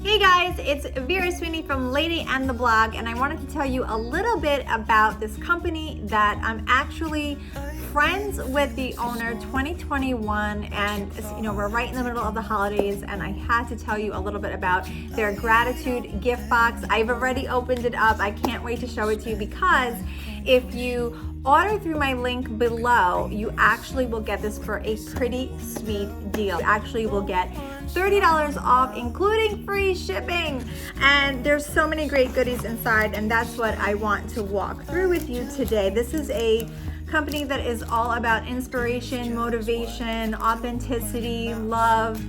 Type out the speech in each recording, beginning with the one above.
Hey guys, it's Vera Sweeney from Lady and the Blog, and I wanted to tell you a little bit about this company that I'm actually friends with the owner 2021, and we're right in the middle of the holidays, and I had to tell you a little bit about their gratitude gift box. I've already opened it up. I can't wait to show it to you because if you order through my link below, you actually will get this for a pretty sweet deal. You actually will get $30 off, including free shipping. And there's so many great goodies inside, and that's what I want to walk through with you today. This is a company that is all about inspiration, motivation, authenticity, love.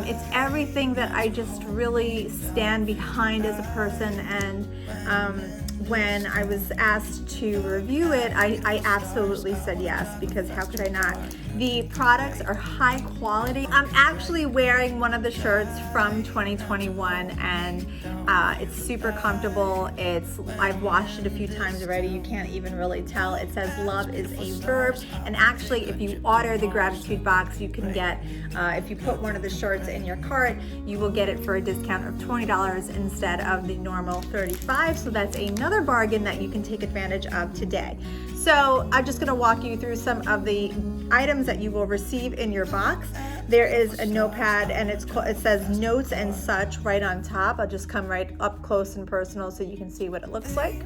It's everything that I just really stand behind as a person, and when I was asked to review it, I absolutely said yes, because how could I not? The products are high quality. I'm actually wearing one of the shirts from 2021, and it's super comfortable. I've washed it a few times already. You can't even really tell. It says love is a verb, and actually if you order the gratitude box, you can get, if you put one of the shirts in your cart, you will get it for a discount of $20 instead of the normal $35. So that's another bargain that you can take advantage of today. So I'm just gonna walk you through some of the items that you will receive in your box. There is a notepad, and it says notes and such right on top. I'll just come right up close and personal so you can see what it looks like.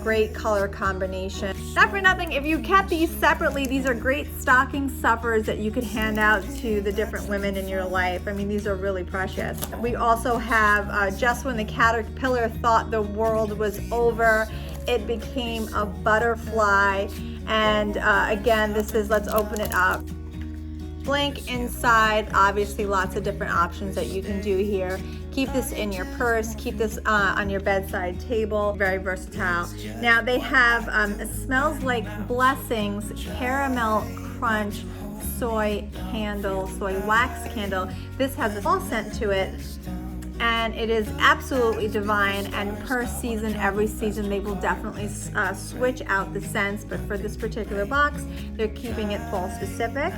Great color combination. Not for nothing, if you kept these separately, these are great stocking stuffers that you could hand out to the different women in your life. I mean, these are really precious. We also have just when the caterpillar thought the world was over, it became a butterfly. And again, this is, let's open it up. Blank inside, obviously lots of different options that you can do here. Keep this in your purse, keep this on your bedside table, very versatile. Now they have smells like blessings, caramel crunch, soy candle, soy wax candle. This has a fall scent to it, and it is absolutely divine, and per season, every season, they will definitely switch out the scents, but for this particular box, they're keeping it fall specific.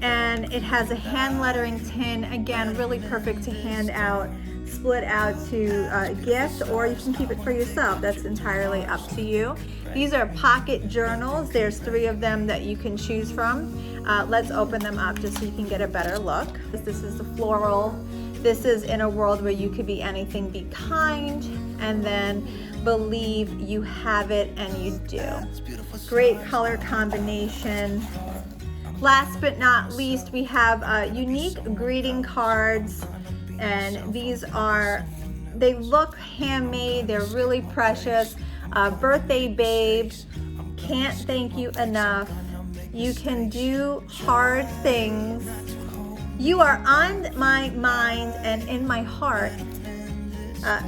And it has a hand lettering tin, again, really perfect to hand out, split out to gift, or you can keep it for yourself. That's entirely up to you. These are pocket journals. There's 3 of them that you can choose from. Let's open them up just so you can get a better look. This is the floral. This is in a world where you could be anything, be kind, and then believe you have it, and you do. Great color combination. Last but not least, we have unique greeting cards, and these they look handmade, they're really precious. Birthday babe, can't thank you enough. You can do hard things. You are on my mind and in my heart.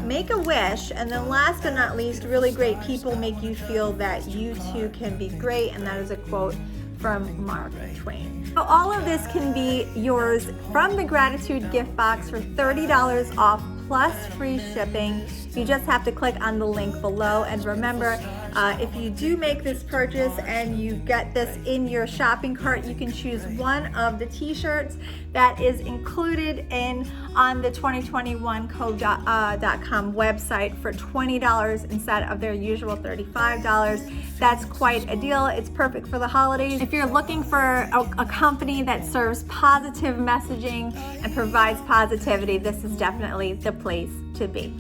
Make a wish. And then last but not least, really great people make you feel that you too can be great. And that is a quote from Mark Twain. So all of this can be yours from the gratitude gift box for $30 off plus free shipping. You just have to click on the link below, and remember, if you do make this purchase and you get this in your shopping cart, you can choose one of the t-shirts that is included on the 2021co.com website for $20 instead of their usual $35. That's quite a deal. It's perfect for the holidays. If you're looking for a company that serves positive messaging and provides positivity, this is definitely the place to be.